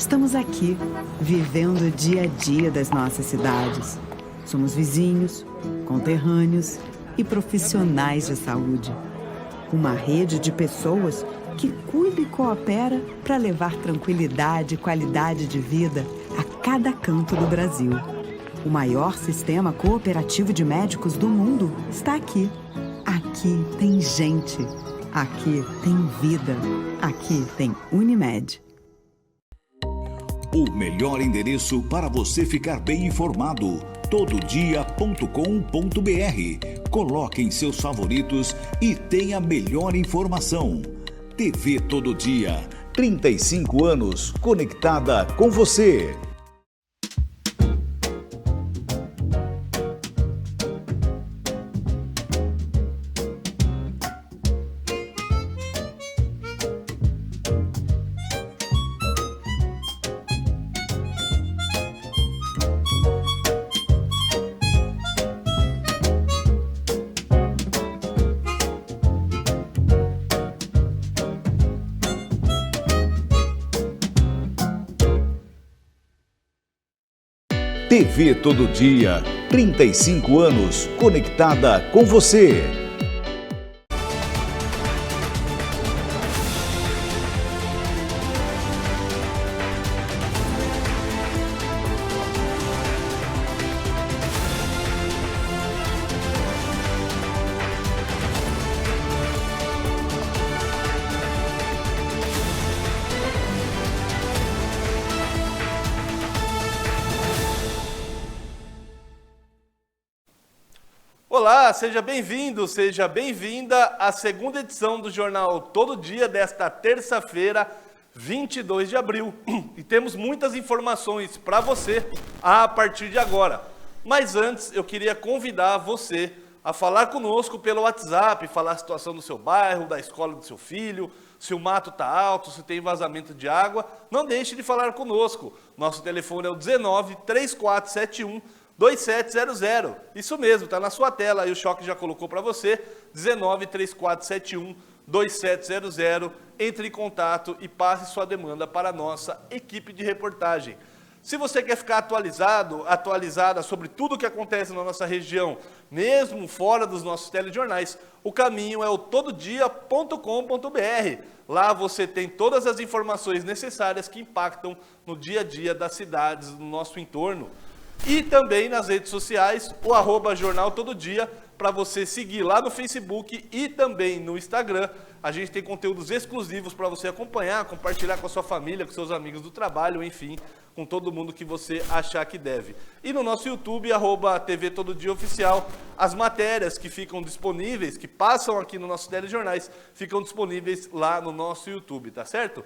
Estamos aqui, vivendo o dia a dia das nossas cidades. Somos vizinhos, conterrâneos e profissionais de saúde. Uma rede de pessoas que cuida e coopera para levar tranquilidade e qualidade de vida a cada canto do Brasil. O maior sistema cooperativo de médicos do mundo está aqui. Aqui tem gente. Aqui tem vida. Aqui tem Unimed. O melhor endereço para você ficar bem informado. Tododia.com.br. Coloque em seus favoritos e tenha a melhor informação. TV Todo Dia, 35 anos conectada com você. TV Todo Dia, 35 anos conectada com você. Olá, seja bem-vindo, seja bem-vinda à segunda edição do Jornal Todo Dia desta terça-feira, 22 de abril. E temos muitas informações para você a partir de agora. Mas antes, eu queria convidar você a falar conosco pelo WhatsApp, falar a situação do seu bairro, da escola do seu filho, se o mato está alto, se tem vazamento de água. Não deixe de falar conosco. Nosso telefone é o 19 3471 2700. Isso mesmo, está na sua tela, aí o Choque já colocou para você, 19 3471 2700. Entre em contato e passe sua demanda para a nossa equipe de reportagem. Se você quer ficar atualizada sobre tudo o que acontece na nossa região, mesmo fora dos nossos telejornais, o caminho é o tododia.com.br. Lá você tem todas as informações necessárias que impactam no dia a dia das cidades do nosso entorno. E também nas redes sociais, o @Jornal Todo Dia, para você seguir lá no Facebook e também no Instagram. A gente tem conteúdos exclusivos para você acompanhar, compartilhar com a sua família, com seus amigos do trabalho, enfim, com todo mundo que você achar que deve. E no nosso YouTube, @TV Todo Dia Oficial, as matérias que ficam disponíveis, que passam aqui nos nossos telejornais, ficam disponíveis lá no nosso YouTube, tá certo?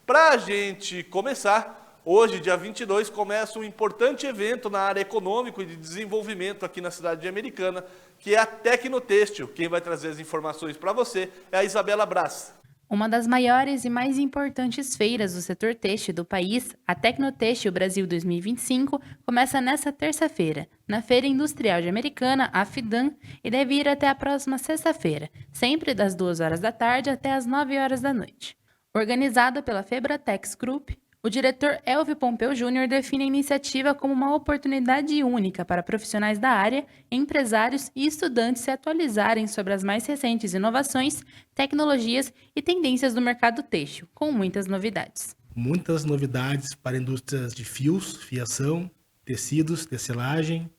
Para a gente começar, hoje, dia 22, começa um importante evento na área econômica e de desenvolvimento aqui na cidade de Americana, que é a Tecnotêxtil. Quem vai trazer as informações para você é a Isabela Brás. Uma das maiores e mais importantes feiras do setor têxtil do país, a Tecnotêxtil Brasil 2025, começa nesta terça-feira, na Feira Industrial de Americana, a FIDAM, e deve ir até a próxima sexta-feira, sempre das 2 horas da tarde até as 9 horas da noite. Organizada pela Febratex Group, o diretor Elvio Pompeu Júnior define a iniciativa como uma oportunidade única para profissionais da área, empresários e estudantes se atualizarem sobre as mais recentes inovações, tecnologias e tendências do mercado têxtil, com muitas novidades. Muitas novidades para indústrias de fios, fiação, tecidos, tecelagem,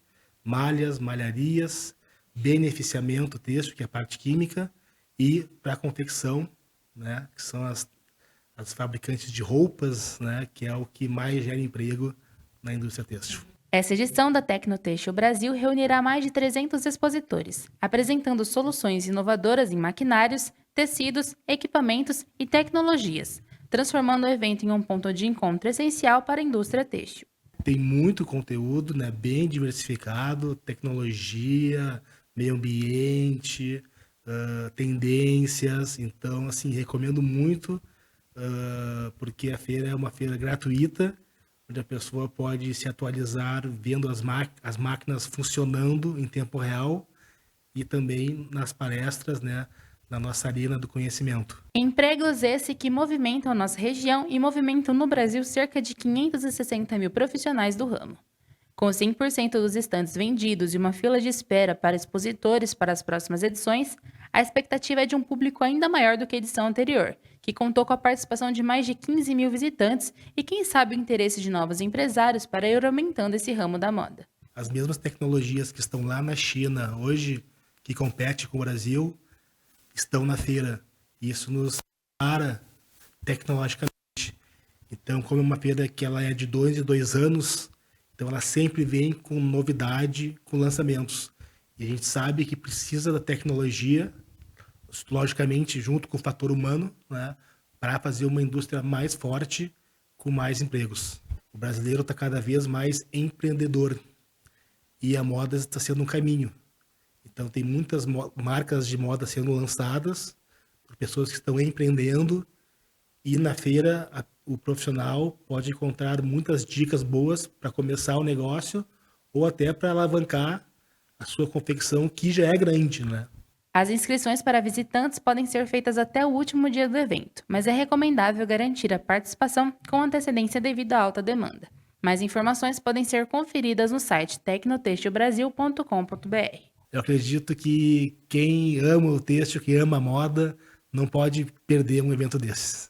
malhas, malharias, beneficiamento têxtil, que é a parte química, e para a confecção, né, que são as fabricantes de roupas, né, que é o que mais gera emprego na indústria têxtil. Essa edição da Tecnotêxtil Brasil reunirá mais de 300 expositores, apresentando soluções inovadoras em maquinários, tecidos, equipamentos e tecnologias, transformando o evento em um ponto de encontro essencial para a indústria têxtil. Tem muito conteúdo, né, bem diversificado, tecnologia, meio ambiente, tendências. Então, assim, recomendo muito, porque a feira é uma feira gratuita, onde a pessoa pode se atualizar vendo as máquinas funcionando em tempo real, e também nas palestras, né, na nossa arena do conhecimento. Empregos esse que movimentam a nossa região e movimentam no Brasil cerca de 560 mil profissionais do ramo. Com 100% dos estandes vendidos e uma fila de espera para expositores para as próximas edições, a expectativa é de um público ainda maior do que a edição anterior, que contou com a participação de mais de 15 mil visitantes e, quem sabe, o interesse de novos empresários para ir aumentando esse ramo da moda. As mesmas tecnologias que estão lá na China hoje, que compete com o Brasil, estão na feira. Isso nos para tecnologicamente. Então, como é uma feira que ela é de 2 em 2 anos, então ela sempre vem com novidade, com lançamentos. E a gente sabe que precisa da tecnologia, logicamente, junto com o fator humano, né, para fazer uma indústria mais forte, com mais empregos. O brasileiro está cada vez mais empreendedor e a moda está sendo um caminho. Então tem muitas marcas de moda sendo lançadas por pessoas que estão empreendendo e na feira o profissional pode encontrar muitas dicas boas para começar o negócio ou até para alavancar a sua confecção, que já é grande, né? As inscrições para visitantes podem ser feitas até o último dia do evento, mas é recomendável garantir a participação com antecedência devido à alta demanda. Mais informações podem ser conferidas no site tecnotextilbrasil.com.br. Eu acredito que quem ama o têxtil, quem ama a moda, não pode perder um evento desses.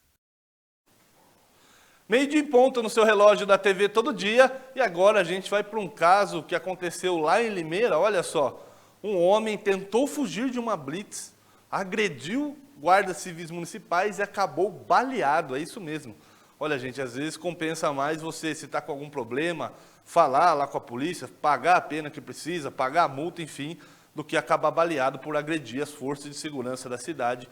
12:00 no seu relógio da TV Todo Dia. E agora a gente vai para um caso que aconteceu lá em Limeira. Olha só, um homem tentou fugir de uma blitz, agrediu guardas civis municipais e acabou baleado. É isso mesmo. Olha, gente, às vezes compensa mais você, se está com algum problema, falar lá com a polícia, pagar a pena que precisa, pagar a multa, enfim, do que acabar baleado por agredir as forças de segurança da cidade.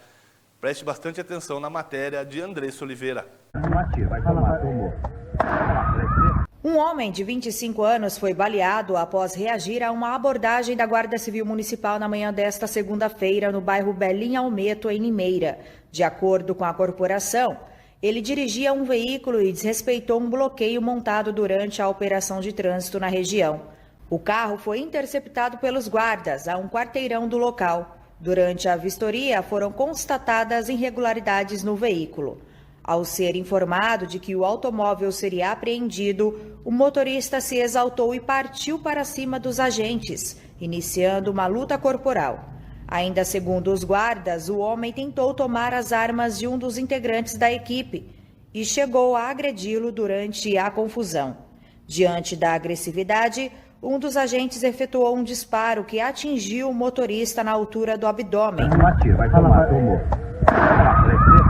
Preste bastante atenção na matéria de Andressa Oliveira. Um homem de 25 anos foi baleado após reagir a uma abordagem da Guarda Civil Municipal na manhã desta segunda-feira no bairro Belim Almeto, em Limeira. De acordo com a corporação, ele dirigia um veículo e desrespeitou um bloqueio montado durante a operação de trânsito na região. O carro foi interceptado pelos guardas a um quarteirão do local. Durante a vistoria, foram constatadas irregularidades no veículo. Ao ser informado de que o automóvel seria apreendido, o motorista se exaltou e partiu para cima dos agentes, iniciando uma luta corporal. Ainda segundo os guardas, o homem tentou tomar as armas de um dos integrantes da equipe e chegou a agredi-lo durante a confusão. Diante da agressividade, um dos agentes efetuou um disparo que atingiu o motorista na altura do abdômen.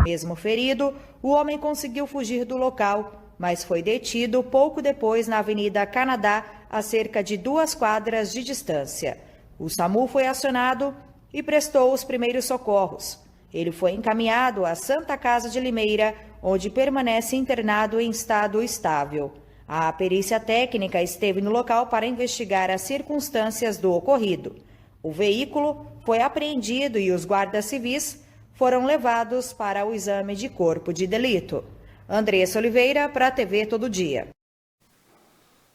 Mesmo ferido, o homem conseguiu fugir do local, mas foi detido pouco depois na Avenida Canadá, a cerca de 2 quadras de distância. O SAMU foi acionado e prestou os primeiros socorros. Ele foi encaminhado à Santa Casa de Limeira, onde permanece internado em estado estável. A perícia técnica esteve no local para investigar as circunstâncias do ocorrido. O veículo foi apreendido e os guardas civis foram levados para o exame de corpo de delito. Andressa Oliveira, para a TV Todo Dia.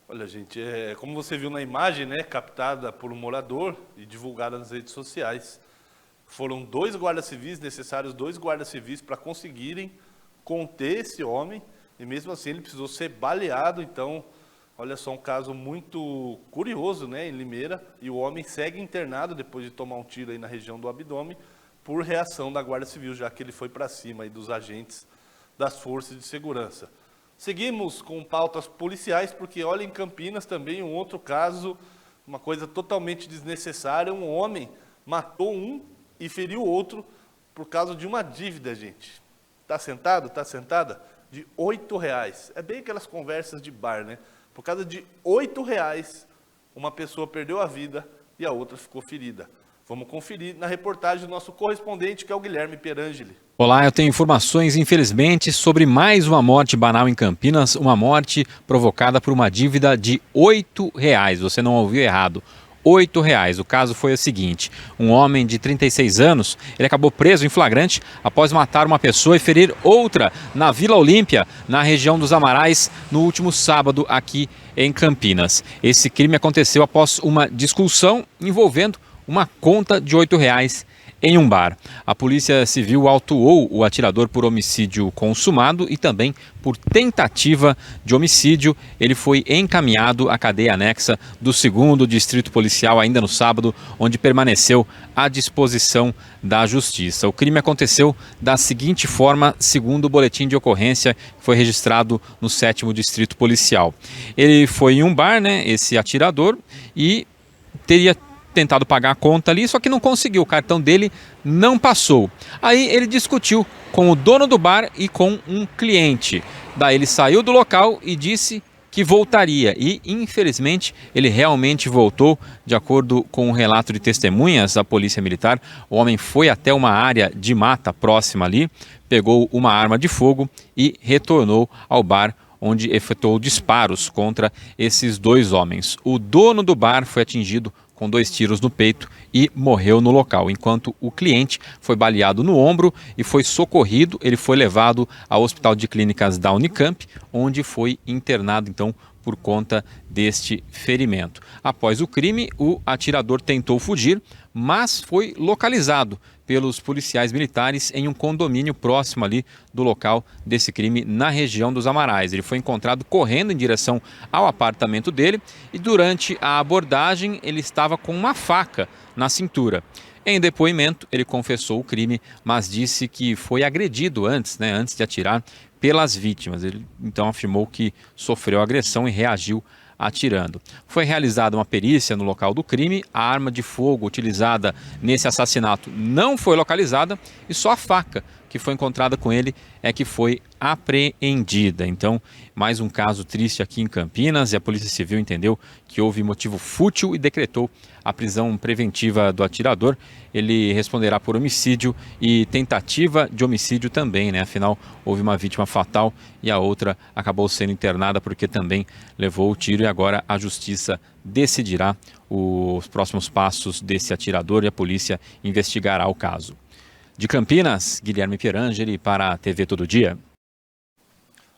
Olha, gente, como você viu na imagem, né, captada por um morador e divulgada nas redes sociais, foram 2 guardas civis, necessários 2 guardas civis para conseguirem conter esse homem. E mesmo assim ele precisou ser baleado. Então, olha só, um caso muito curioso, né, em Limeira. E o homem segue internado depois de tomar um tiro aí na região do abdômen por reação da Guarda Civil, já que ele foi para cima aí dos agentes das forças de segurança. Seguimos com pautas policiais, porque olha, em Campinas também um outro caso, uma coisa totalmente desnecessária. Um homem matou um e feriu o outro por causa de uma dívida, gente. Tá sentado? Tá sentada? De R$8. É bem aquelas conversas de bar, né? Por causa de R$8, uma pessoa perdeu a vida e a outra ficou ferida. Vamos conferir na reportagem do nosso correspondente, que é o Guilherme Perangeli. Olá, eu tenho informações, infelizmente, sobre mais uma morte banal em Campinas, uma morte provocada por uma dívida de R$8. Você não ouviu errado. R$8. O caso foi o seguinte: um homem de 36 anos, ele acabou preso em flagrante após matar uma pessoa e ferir outra na Vila Olímpia, na região dos Amarais, no último sábado aqui em Campinas. Esse crime aconteceu após uma discussão envolvendo uma conta de R$8 em um bar. A Polícia Civil autuou o atirador por homicídio consumado e também por tentativa de homicídio. Ele foi encaminhado à cadeia anexa do 2º Distrito Policial ainda no sábado, onde permaneceu à disposição da Justiça. O crime aconteceu da seguinte forma, segundo o boletim de ocorrência que foi registrado no 7º Distrito Policial. Ele foi em um bar, né, esse atirador, e teria tentado pagar a conta ali, só que não conseguiu, o cartão dele não passou. Aí ele discutiu com o dono do bar e com um cliente. Daí ele saiu do local e disse que voltaria e, infelizmente, ele realmente voltou. De acordo com o relato de testemunhas da Polícia Militar, o homem foi até uma área de mata próxima ali, pegou uma arma de fogo e retornou ao bar, onde efetuou disparos contra esses 2 homens. O dono do bar foi atingido com 2 tiros no peito e morreu no local, enquanto o cliente foi baleado no ombro e foi socorrido. Ele foi levado ao Hospital de Clínicas da Unicamp, onde foi internado então por conta deste ferimento. Após o crime, o atirador tentou fugir, mas foi localizado pelos policiais militares em um condomínio próximo ali do local desse crime, na região dos Amarais. Ele foi encontrado correndo em direção ao apartamento dele e durante a abordagem ele estava com uma faca na cintura. Em depoimento, ele confessou o crime, mas disse que foi agredido antes de atirar, pelas vítimas. Ele então afirmou que sofreu agressão e reagiu atirando. Foi realizada uma perícia no local do crime, a arma de fogo utilizada nesse assassinato não foi localizada e só a faca que foi encontrada com ele é que foi apreendida. Então, mais um caso triste aqui em Campinas, e a Polícia Civil entendeu que houve motivo fútil e decretou a prisão preventiva do atirador. Ele responderá por homicídio e tentativa de homicídio também, né? Afinal, houve uma vítima fatal e a outra acabou sendo internada porque também levou o tiro, e agora a Justiça decidirá os próximos passos desse atirador e a polícia investigará o caso. De Campinas, Guilherme Pierangeli para a TV Todo Dia.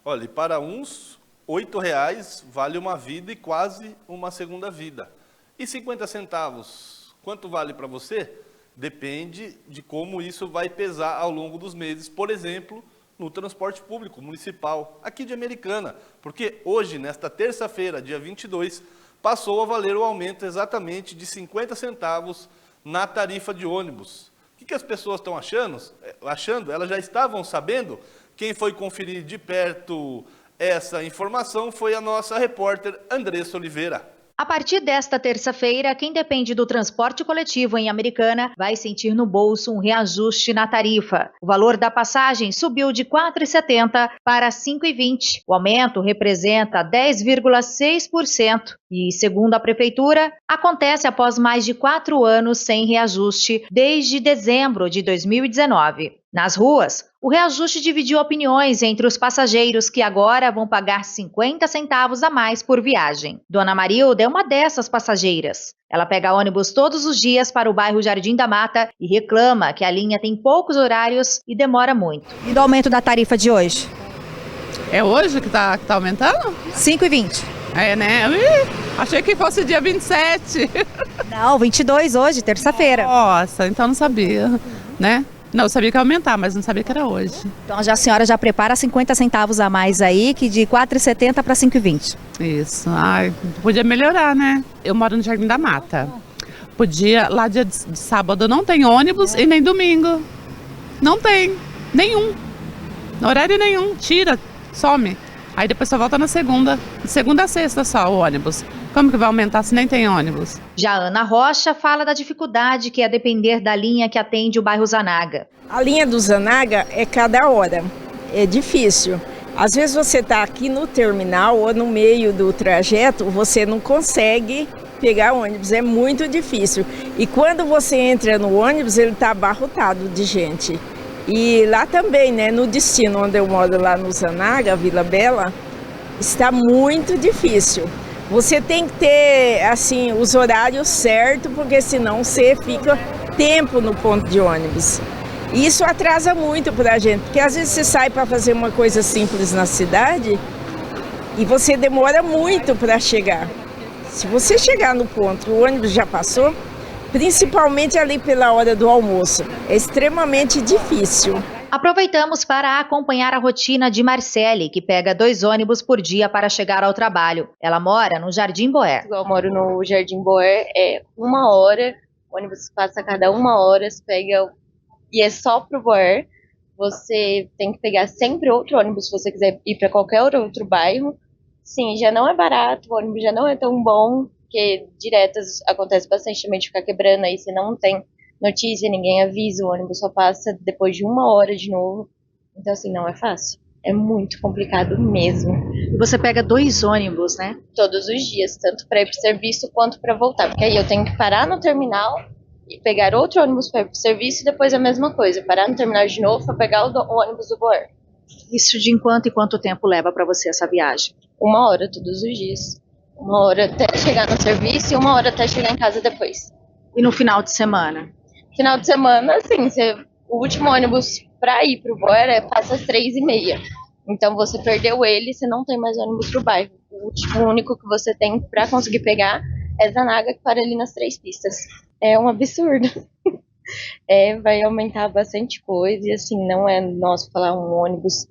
Olha, e para uns, R$8 vale uma vida e quase uma segunda vida. E 50 centavos, quanto vale para você? Depende de como isso vai pesar ao longo dos meses, por exemplo, no transporte público municipal, aqui de Americana. Porque hoje, nesta terça-feira, dia 22, passou a valer o aumento exatamente de 50 centavos na tarifa de ônibus. O que as pessoas estão achando? Elas já estavam sabendo. Quem foi conferir de perto essa informação foi a nossa repórter Andressa Oliveira. A partir desta terça-feira, quem depende do transporte coletivo em Americana vai sentir no bolso um reajuste na tarifa. O valor da passagem subiu de R$ 4,70 para R$ 5,20. O aumento representa 10,6% e, segundo a Prefeitura, acontece após mais de 4 anos sem reajuste, desde dezembro de 2019. Nas ruas, o reajuste dividiu opiniões entre os passageiros, que agora vão pagar 50 centavos a mais por viagem. Dona Marilda é uma dessas passageiras. Ela pega ônibus todos os dias para o bairro Jardim da Mata e reclama que a linha tem poucos horários e demora muito. E do aumento da tarifa de hoje? É hoje que tá aumentando? R$ 5,20. É, né? Achei que fosse dia 27. Não, 22 hoje, terça-feira. Nossa, então não sabia, né? Não, eu sabia que ia aumentar, mas não sabia que era hoje. Então a senhora já prepara 50 centavos a mais aí, que de R$ 4,70 para R$ 5,20. Isso. Ai, podia melhorar, né? Eu moro no Jardim da Mata. Podia, lá dia de sábado não tem ônibus e nem domingo. Não tem, nenhum. Horário nenhum, tira, some. Aí depois só volta na segunda. De segunda a sexta só o ônibus. Como que vai aumentar se nem tem ônibus? Já Ana Rocha fala da dificuldade que é depender da linha que atende o bairro Zanaga. A linha do Zanaga é cada hora, é difícil. Às vezes você está aqui no terminal ou no meio do trajeto, você não consegue pegar ônibus, é muito difícil. E quando você entra no ônibus, ele está abarrotado de gente. E lá também, né, no destino onde eu moro, lá no Zanaga, Vila Bela, está muito difícil. Você tem que ter, assim, os horários certos, porque senão você fica tempo no ponto de ônibus. E isso atrasa muito para a gente, porque às vezes você sai para fazer uma coisa simples na cidade e você demora muito para chegar. Se você chegar no ponto, o ônibus já passou, principalmente ali pela hora do almoço. É extremamente difícil. Aproveitamos para acompanhar a rotina de Marcele, que pega 2 ônibus por dia para chegar ao trabalho. Ela mora no Jardim Boer. Eu moro no Jardim Boer, é 1 hora, o ônibus passa a cada 1 hora, você pega, e é só pro Boer. Você tem que pegar sempre outro ônibus se você quiser ir para qualquer outro bairro. Sim, já não é barato, o ônibus já não é tão bom, porque diretas acontece bastante também de ficar quebrando, aí você não tem notícia, ninguém avisa, o ônibus só passa depois de 1 hora de novo. Então, assim, não é fácil. É muito complicado mesmo. E você pega 2 ônibus, né? Todos os dias, tanto para ir para o serviço quanto para voltar. Porque aí eu tenho que parar no terminal e pegar outro ônibus para ir para o serviço e depois a mesma coisa. Parar no terminal de novo para pegar o ônibus do Boer. Isso de enquanto e quanto tempo leva para você essa viagem? 1 hora todos os dias. 1 hora até chegar no serviço e 1 hora até chegar em casa depois. E no final de semana? Final de semana, assim, o último ônibus para ir pro Boer passa às 3h30. Então você perdeu ele, você não tem mais ônibus pro bairro. O único que você tem para conseguir pegar é Zanaga, que para ali nas 3 pistas. É um absurdo. Vai aumentar bastante coisa e assim, não é nosso falar um ônibus.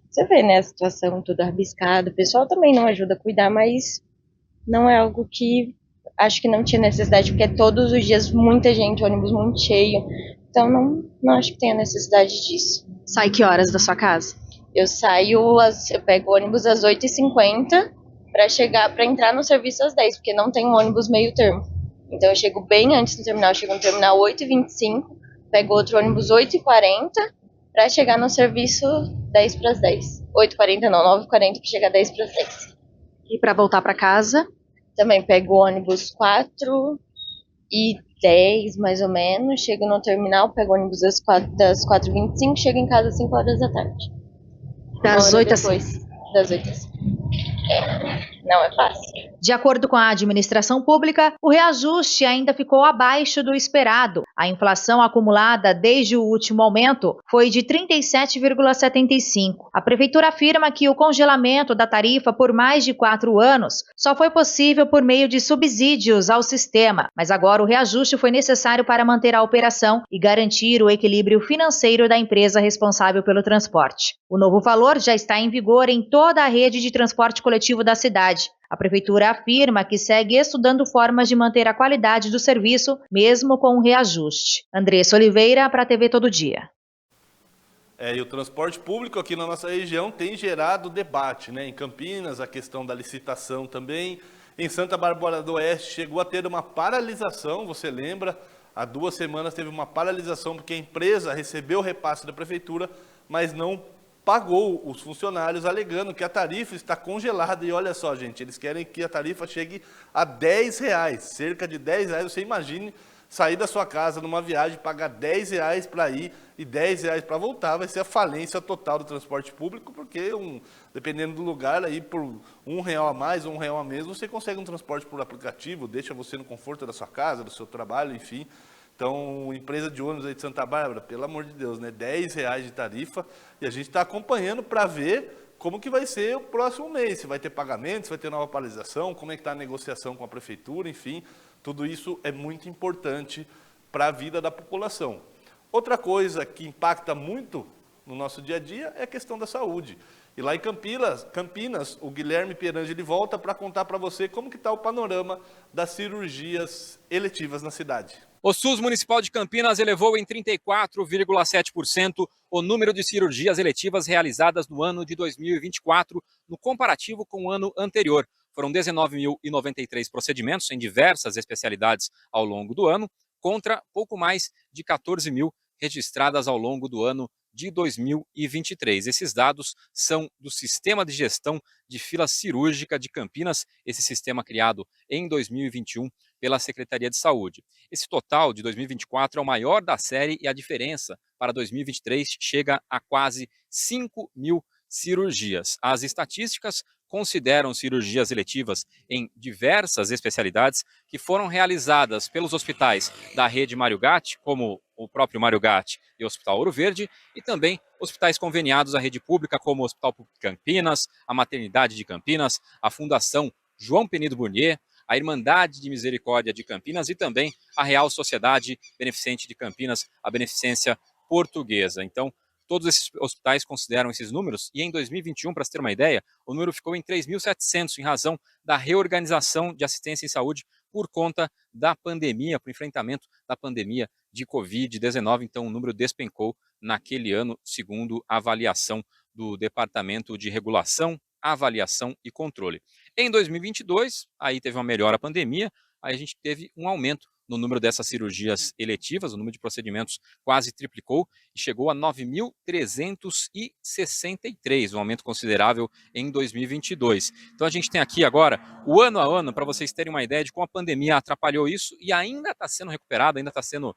Você vê, né, a situação toda rabiscada. O pessoal também não ajuda a cuidar, mas não é algo que acho que não tinha necessidade, porque todos os dias muita gente, ônibus muito cheio. Então não acho que tenha necessidade disso. Sai que horas da sua casa? Eu pego o ônibus às 8h50 para entrar no serviço às 10, porque não tem um ônibus meio termo. Então eu chego bem antes do terminal, eu chego no terminal 8h25, pego outro ônibus 8h40 para chegar no serviço 10 para as 10. 8h40 não, 9h40 para chegar 10 para as 10. E para voltar para casa? Também pego o ônibus 4h10, mais ou menos, chego no terminal, pego o ônibus das 4h25, chego em casa às 5 horas da tarde. Das 8 às 5? Das 8 às 5. Não é fácil. De acordo com a administração pública, o reajuste ainda ficou abaixo do esperado. A inflação acumulada desde o último aumento foi de 37,75%. A prefeitura afirma que o congelamento da tarifa por mais de 4 anos só foi possível por meio de subsídios ao sistema, mas agora o reajuste foi necessário para manter a operação e garantir o equilíbrio financeiro da empresa responsável pelo transporte. O novo valor já está em vigor em toda a rede de transporte coletivo da cidade. A prefeitura afirma que segue estudando formas de manter a qualidade do serviço, mesmo com o reajuste. Andressa Oliveira, para a TV Todo Dia. E o transporte público aqui na nossa região tem gerado debate, né? Em Campinas, a questão da licitação também. Em Santa Bárbara do Oeste chegou a ter uma paralisação, você lembra? Há 2 semanas teve uma paralisação porque a empresa recebeu o repasse da prefeitura, mas não pagou os funcionários, alegando que a tarifa está congelada. E olha só, gente, eles querem que a tarifa chegue a R$10, cerca de R$10. Você imagine sair da sua casa numa viagem, pagar R$10 para ir e R$10 para voltar, vai ser a falência total do transporte público, porque dependendo do lugar, aí por R$1 a mais ou R$1 a menos, você consegue um transporte por aplicativo, deixa você no conforto da sua casa, do seu trabalho, enfim. Então, empresa de ônibus aí de Santa Bárbara, pelo amor de Deus, né? R$10 de tarifa, e a gente está acompanhando para ver como que vai ser o próximo mês, se vai ter pagamento, se vai ter nova paralisação, como é que está a negociação com a prefeitura, enfim, tudo isso é muito importante para a vida da população. Outra coisa que impacta muito no nosso dia a dia é a questão da saúde. E lá em Campinas, o Guilherme Pierangeli volta para contar para você como que está o panorama das cirurgias eletivas na cidade. O SUS Municipal de Campinas elevou em 34,7% o número de cirurgias eletivas realizadas no ano de 2024, no comparativo com o ano anterior. Foram 19.093 procedimentos em diversas especialidades ao longo do ano, contra pouco mais de 14.000 registradas ao longo do ano de 2023. Esses dados são do Sistema de Gestão de Fila Cirúrgica de Campinas, esse sistema criado em 2021 pela Secretaria de Saúde. Esse total de 2024 é o maior da série e a diferença para 2023 chega a quase 5.000 cirurgias. As estatísticas consideram cirurgias eletivas em diversas especialidades que foram realizadas pelos hospitais da rede Mário Gatti, como o próprio Mário Gatti e o Hospital Ouro Verde, e também hospitais conveniados à rede pública, como o Hospital Público de Campinas, a Maternidade de Campinas, a Fundação João Penido Burnier, a Irmandade de Misericórdia de Campinas e também a Real Sociedade Beneficente de Campinas, a Beneficência Portuguesa. Então, todos esses hospitais consideram esses números e em 2021, para você ter uma ideia, o número ficou em 3.700 em razão da reorganização de assistência em saúde por conta da pandemia, por enfrentamento da pandemia de Covid-19. Então, o número despencou naquele ano, segundo a avaliação do Departamento de Regulação, Avaliação e Controle. Em 2022, aí teve uma melhora a pandemia, aí a gente teve um aumento no número dessas cirurgias eletivas, o número de procedimentos quase triplicou e chegou a 9.363, um aumento considerável em 2022. Então a gente tem aqui agora o ano a ano, para vocês terem uma ideia de como a pandemia atrapalhou isso e ainda está sendo recuperada, ainda está sendo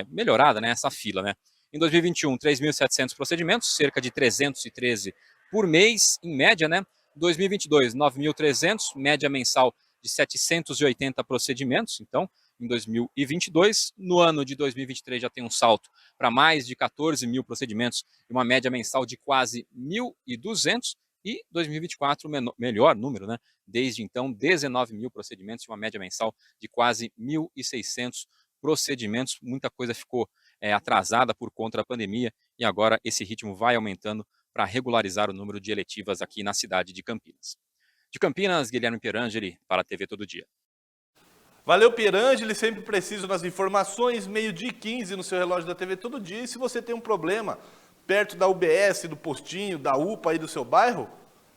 melhorada, né, essa fila, né? Em 2021, 3.700 procedimentos, cerca de 313 por mês, em média, né? 2022, 9.300, média mensal de 780 procedimentos. Então, em 2022, no ano de 2023 já tem um salto para mais de 14 mil procedimentos e uma média mensal de quase 1.200. E 2024, o melhor número, né? Desde então, 19 mil procedimentos e uma média mensal de quase 1.600 procedimentos. Muita coisa ficou atrasada por conta da pandemia e agora esse ritmo vai aumentando para regularizar o número de eletivas aqui na cidade de Campinas. De Campinas, Guilherme Pierangeli, para a TV Todo Dia. Valeu, Pierangeli, sempre preciso nas informações, 12h15 no seu relógio da TV Todo Dia. E se você tem um problema perto da UBS, do postinho, da UPA aí do seu bairro,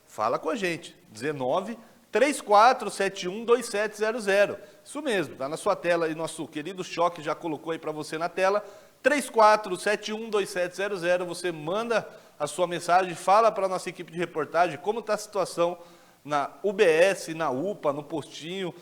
fala com a gente, 19-3471-2700. Isso mesmo, está na sua tela e nosso querido Choque já colocou aí para você na tela, 3471-2700, você manda a sua mensagem, fala para a nossa equipe de reportagem como está a situação na UBS, na UPA, no postinho,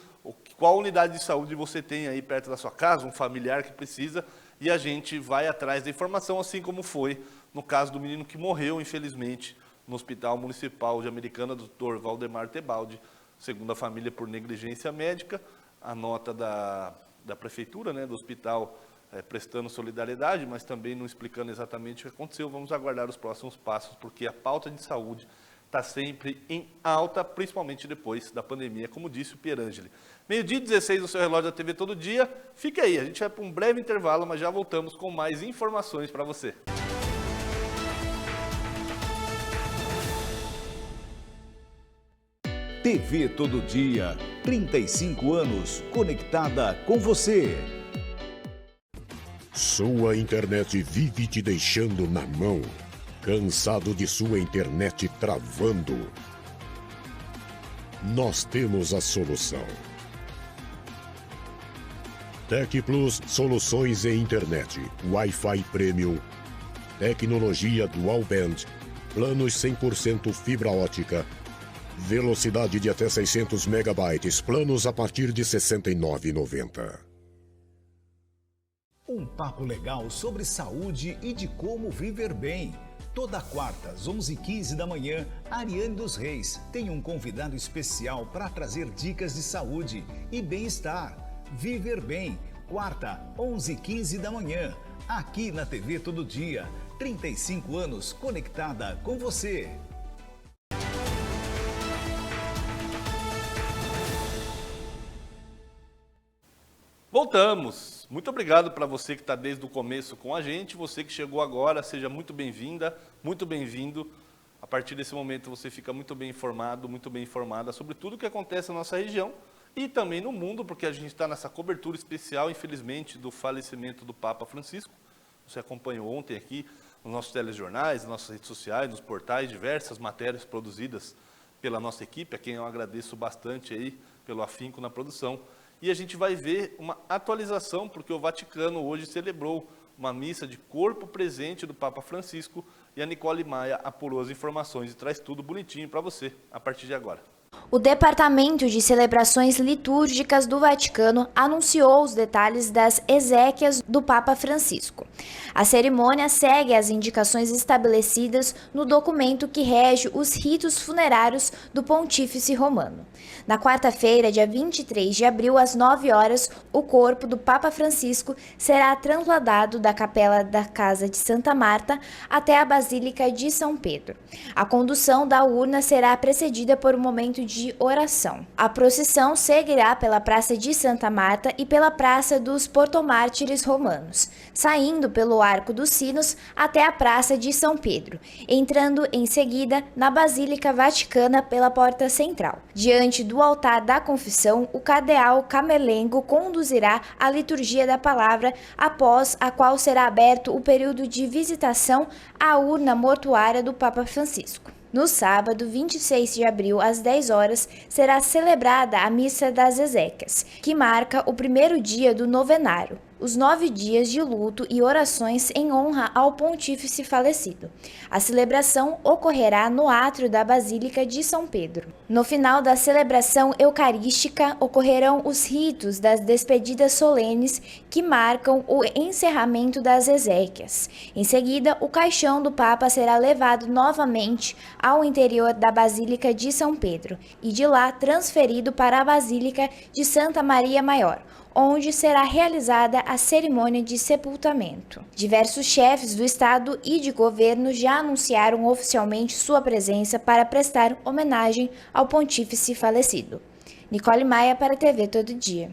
qual unidade de saúde você tem aí perto da sua casa, um familiar que precisa, e a gente vai atrás da informação, assim como foi no caso do menino que morreu, infelizmente, no Hospital Municipal de Americana, Dr. Valdemar Tebaldi, segundo a família, por negligência médica. A nota da prefeitura, né, do hospital, prestando solidariedade, mas também não explicando exatamente o que aconteceu. Vamos aguardar os próximos passos, porque a pauta de saúde está sempre em alta, principalmente depois da pandemia, como disse o Pierangeli. 12h16 no seu relógio da TV Todo Dia. Fique aí, a gente vai para um breve intervalo, mas já voltamos com mais informações para você. TV Todo Dia, 35 anos conectada com você. Sua internet vive te deixando na mão. Cansado de sua internet travando? Nós temos a solução. Tec Plus Soluções em Internet, Wi-Fi Premium, tecnologia Dual Band, planos 100% fibra ótica, velocidade de até 600 megabytes, planos a partir de R$ 69,90. Um papo legal sobre saúde e de como viver bem. Toda quarta, às 11h15 da manhã, Ariane dos Reis tem um convidado especial para trazer dicas de saúde e bem-estar. Viver Bem, quarta, 11h15 da manhã, aqui na TV Todo Dia. 35 anos conectada com você. Voltamos. Muito obrigado para você que está desde o começo com a gente. Você que chegou agora, seja muito bem-vinda, muito bem-vindo. A partir desse momento você fica muito bem informado, muito bem informada sobre tudo o que acontece na nossa região e também no mundo, porque a gente está nessa cobertura especial, infelizmente, do falecimento do Papa Francisco. Você acompanhou ontem aqui nos nossos telejornais, nas nossas redes sociais, nos portais, diversas matérias produzidas pela nossa equipe, a quem eu agradeço bastante aí pelo afinco na produção. E a gente vai ver uma atualização, porque o Vaticano hoje celebrou uma missa de corpo presente do Papa Francisco e a Nicole Maia apurou as informações e traz tudo bonitinho para você a partir de agora. O Departamento de Celebrações Litúrgicas do Vaticano anunciou os detalhes das exéquias do Papa Francisco. A cerimônia segue as indicações estabelecidas no documento que rege os ritos funerários do Pontífice Romano. Na quarta-feira, dia 23 de abril, às 9 horas, o corpo do Papa Francisco será trasladado da capela da Casa de Santa Marta até a Basílica de São Pedro. A condução da urna será precedida por um momento de oração. A procissão seguirá pela Praça de Santa Marta e pela Praça dos Portomártires Romanos, saindo pelo Arco dos Sinos até a Praça de São Pedro, entrando em seguida na Basílica Vaticana pela Porta Central. Diante do altar da confissão, o cardeal Camerlengo conduzirá a liturgia da palavra, após a qual será aberto o período de visitação à urna mortuária do Papa Francisco. No sábado, 26 de abril, às 10 horas, será celebrada a Missa das Exéquias, que marca o primeiro dia do novenário, os 9 dias de luto e orações em honra ao pontífice falecido. A celebração ocorrerá no átrio da Basílica de São Pedro. No final da celebração eucarística, ocorrerão os ritos das despedidas solenes que marcam o encerramento das exéquias. Em seguida, o caixão do Papa será levado novamente ao interior da Basílica de São Pedro e de lá transferido para a Basílica de Santa Maria Maior, onde será realizada a cerimônia de sepultamento. Diversos chefes do Estado e de governo já anunciaram oficialmente sua presença para prestar homenagem ao pontífice falecido. Nicole Maia para a TV Todo Dia.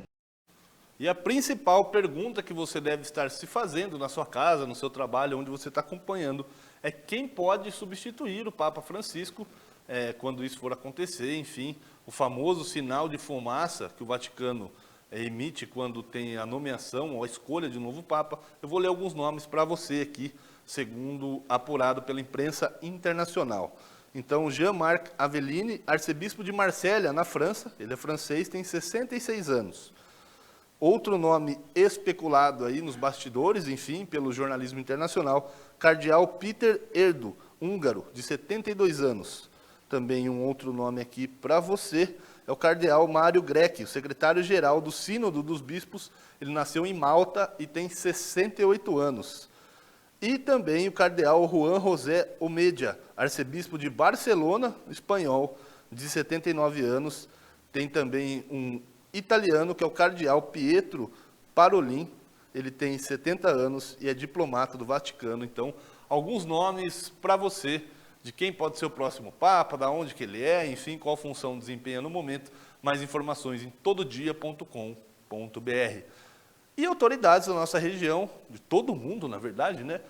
E a principal pergunta que você deve estar se fazendo na sua casa, no seu trabalho, onde você está acompanhando, é quem pode substituir o Papa Francisco quando isso for acontecer. Enfim, o famoso sinal de fumaça que o Vaticano emite quando tem a nomeação ou a escolha de um novo Papa. Eu vou ler alguns nomes para você aqui, segundo apurado pela imprensa internacional. Então, Jean-Marc Avellini, arcebispo de Marselha, na França, ele é francês, tem 66 anos. Outro nome especulado aí nos bastidores, enfim, pelo jornalismo internacional, cardeal Peter Erdo, húngaro, de 72 anos. Também um outro nome aqui para você, é o cardeal Mário Grecchi, o secretário-geral do Sínodo dos Bispos. Ele nasceu em Malta e tem 68 anos. E também o cardeal Juan José Omedia, arcebispo de Barcelona, espanhol, de 79 anos. Tem também um italiano, que é o cardeal Pietro Parolin. Ele tem 70 anos e é diplomata do Vaticano. Então, alguns nomes para você de quem pode ser o próximo Papa, da onde que ele é, enfim, qual função desempenha no momento. Mais informações em tododia.com.br. E autoridades da nossa região, de todo mundo, na verdade, né,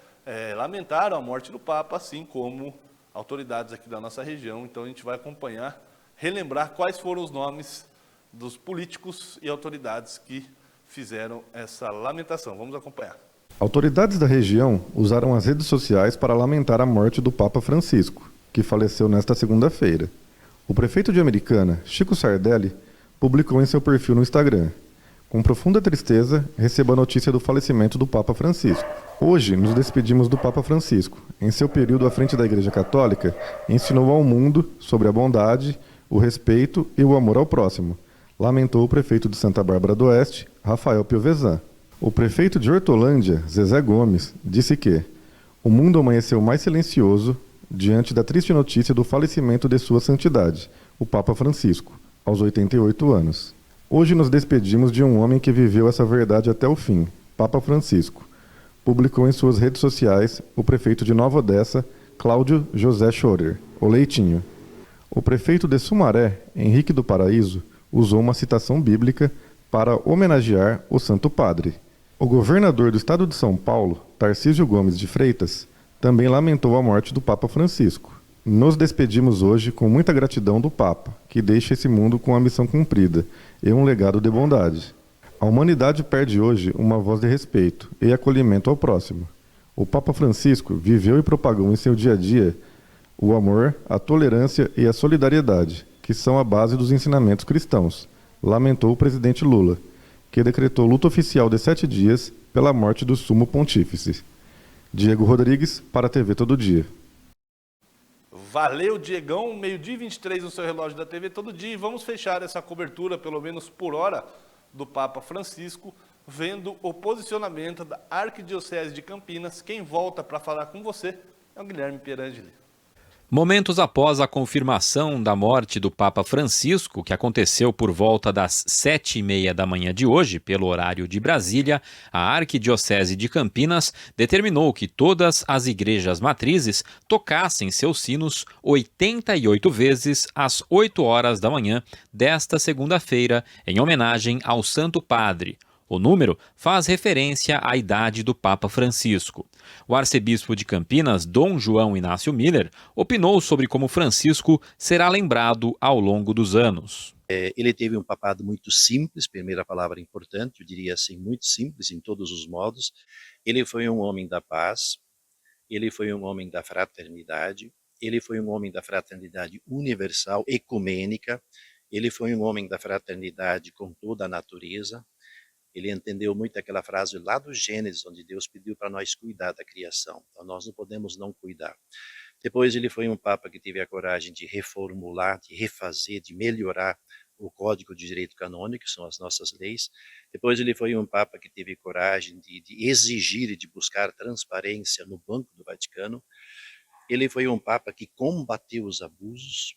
lamentaram a morte do Papa, assim como autoridades aqui da nossa região. Então a gente vai acompanhar, relembrar quais foram os nomes dos políticos e autoridades que fizeram essa lamentação. Vamos acompanhar. Autoridades da região usaram as redes sociais para lamentar a morte do Papa Francisco, que faleceu nesta segunda-feira. O prefeito de Americana, Chico Sardelli, publicou em seu perfil no Instagram: com profunda tristeza, recebo a notícia do falecimento do Papa Francisco. Hoje, nos despedimos do Papa Francisco. Em seu período à frente da Igreja Católica, ensinou ao mundo sobre a bondade, o respeito e o amor ao próximo, lamentou o prefeito de Santa Bárbara do Oeste, Rafael Piovesan. O prefeito de Hortolândia, Zezé Gomes, disse que o mundo amanheceu mais silencioso diante da triste notícia do falecimento de Sua Santidade, o Papa Francisco, aos 88 anos. Hoje nos despedimos de um homem que viveu essa verdade até o fim, Papa Francisco, publicou em suas redes sociais o prefeito de Nova Odessa, Cláudio José Schorer, o Leitinho. O prefeito de Sumaré, Henrique do Paraíso, usou uma citação bíblica para homenagear o Santo Padre. O governador do estado de São Paulo, Tarcísio Gomes de Freitas, também lamentou a morte do Papa Francisco. Nos despedimos hoje com muita gratidão do Papa, que deixa esse mundo com a missão cumprida e um legado de bondade. A humanidade perde hoje uma voz de respeito e acolhimento ao próximo. O Papa Francisco viveu e propagou em seu dia a dia o amor, a tolerância e a solidariedade, que são a base dos ensinamentos cristãos, lamentou o presidente Lula, que decretou luto oficial de 7 dias pela morte do Sumo Pontífice. Diego Rodrigues, para a TV Todo Dia. Valeu, Diegão. 12h23 no seu relógio da TV Todo Dia. E vamos fechar essa cobertura, pelo menos por hora, do Papa Francisco, vendo o posicionamento da Arquidiocese de Campinas. Quem volta para falar com você é o Guilherme Pierangeli. Momentos após a confirmação da morte do Papa Francisco, que aconteceu por volta das 7h30 da manhã de hoje, pelo horário de Brasília, a Arquidiocese de Campinas determinou que todas as igrejas matrizes tocassem seus sinos 88 vezes às 8 horas da manhã desta segunda-feira, em homenagem ao Santo Padre. O número faz referência à idade do Papa Francisco. O arcebispo de Campinas, Dom João Inácio Miller, opinou sobre como Francisco será lembrado ao longo dos anos. Ele teve um papado muito simples, primeira palavra importante, eu diria assim, muito simples em todos os modos. Ele foi um homem da paz, ele foi um homem da fraternidade, ele foi um homem da fraternidade universal, ecumênica, ele foi um homem da fraternidade com toda a natureza. Ele entendeu muito aquela frase lá do Gênesis, onde Deus pediu para nós cuidar da criação. Então nós não podemos não cuidar. Depois ele foi um papa que teve a coragem de reformular, de refazer, de melhorar o Código de Direito Canônico, que são as nossas leis. Depois ele foi um papa que teve coragem de exigir e de buscar transparência no Banco do Vaticano. Ele foi um papa que combateu os abusos.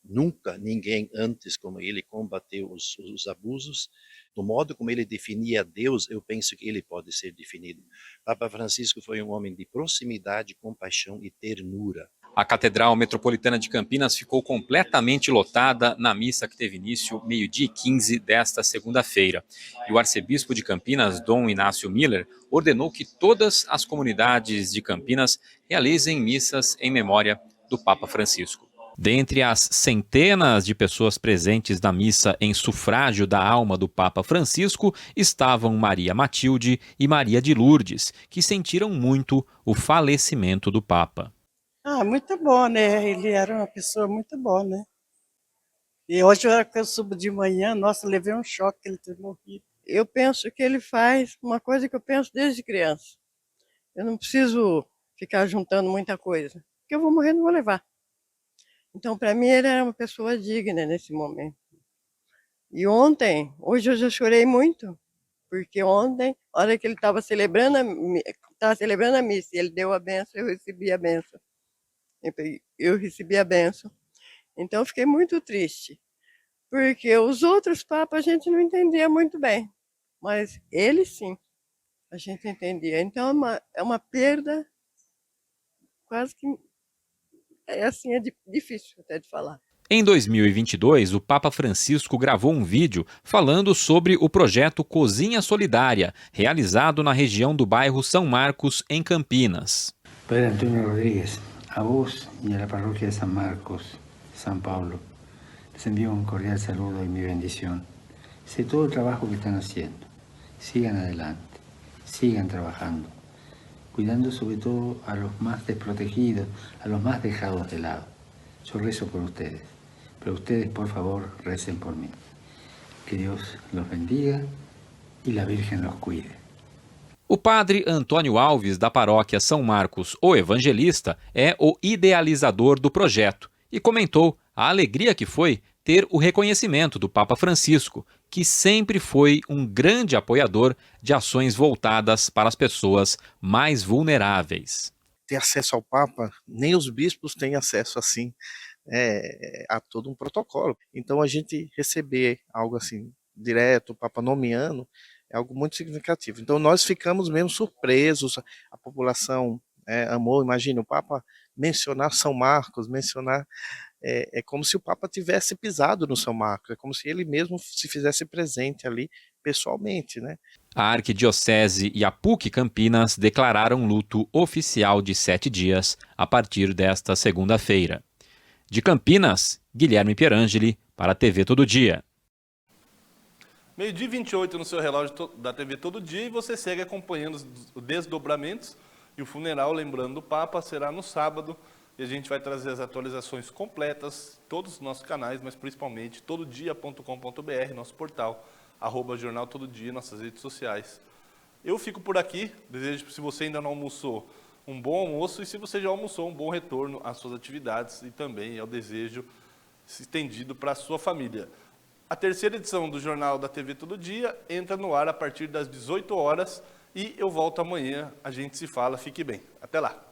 Nunca ninguém antes como ele combateu os abusos. Do modo como ele definia Deus, eu penso que ele pode ser definido. Papa Francisco foi um homem de proximidade, compaixão e ternura. A Catedral Metropolitana de Campinas ficou completamente lotada na missa que teve início 12h15 desta segunda-feira. E o arcebispo de Campinas, Dom Inácio Miller, ordenou que todas as comunidades de Campinas realizem missas em memória do Papa Francisco. Dentre as centenas de pessoas presentes na missa em sufrágio da alma do Papa Francisco, estavam Maria Matilde e Maria de Lourdes, que sentiram muito o falecimento do Papa. Muito bom, né? Ele era uma pessoa muito boa, né? E hoje, a hora que eu subo de manhã, nossa, levei um choque ele ter morrido. Eu penso que ele faz uma coisa que eu penso desde criança. Eu não preciso ficar juntando muita coisa, porque eu vou morrer, não vou levar. Então, para mim, ele era uma pessoa digna nesse momento. E hoje eu já chorei muito, porque ontem, a hora que ele estava celebrando a missa, ele deu a benção, eu recebi a benção. Eu recebi a benção. Então, eu fiquei muito triste, porque os outros papas a gente não entendia muito bem, mas ele sim, a gente entendia. Então, é uma perda quase que... é difícil até de falar. Em 2022, o Papa Francisco gravou um vídeo falando sobre o projeto Cozinha Solidária, realizado na região do bairro São Marcos, em Campinas. Padre Antônio Rodrigues, a vos e a la parroquia de San Marcos, São Paulo, les envío un cordial saludo y mi bendición. Sé todo el trabajo que están haciendo. Sigan adelante, sigan trabajando, cuidando sobre todo a los más desprotegidos, a los más dejados de lado. Yo rezo por ustedes, pero ustedes, por favor, recen por mí. Que Dios los bendiga y la Virgen los cuide. O padre Antônio Alves, da paróquia São Marcos, o Evangelista, é o idealizador do projeto e comentou a alegria que foi ter o reconhecimento do Papa Francisco, que sempre foi um grande apoiador de ações voltadas para as pessoas mais vulneráveis. Ter acesso ao Papa, nem os bispos têm acesso assim a todo um protocolo. Então a gente receber algo assim direto, o Papa nomeando, é algo muito significativo. Então nós ficamos mesmo surpresos, a população amou, imagina o Papa mencionar São Marcos, é como se o Papa tivesse pisado no São Marcos, é como se ele mesmo se fizesse presente ali pessoalmente, né? A Arquidiocese e a PUC Campinas declararam luto oficial de 7 dias a partir desta segunda-feira. De Campinas, Guilherme Pierangeli, para a TV Todo Dia. 12h28 no seu relógio da TV Todo Dia e você segue acompanhando os desdobramentos e o funeral, lembrando do Papa, será no sábado e a gente vai trazer as atualizações completas, todos os nossos canais, mas principalmente tododia.com.br, nosso portal, @Jornal Todo Dia, nossas redes sociais. Eu fico por aqui, desejo, se você ainda não almoçou, um bom almoço e se você já almoçou, um bom retorno às suas atividades e também ao desejo estendido para a sua família. A terceira edição do Jornal da TV Todo Dia entra no ar a partir das 18 horas e eu volto amanhã. A gente se fala, fique bem. Até lá.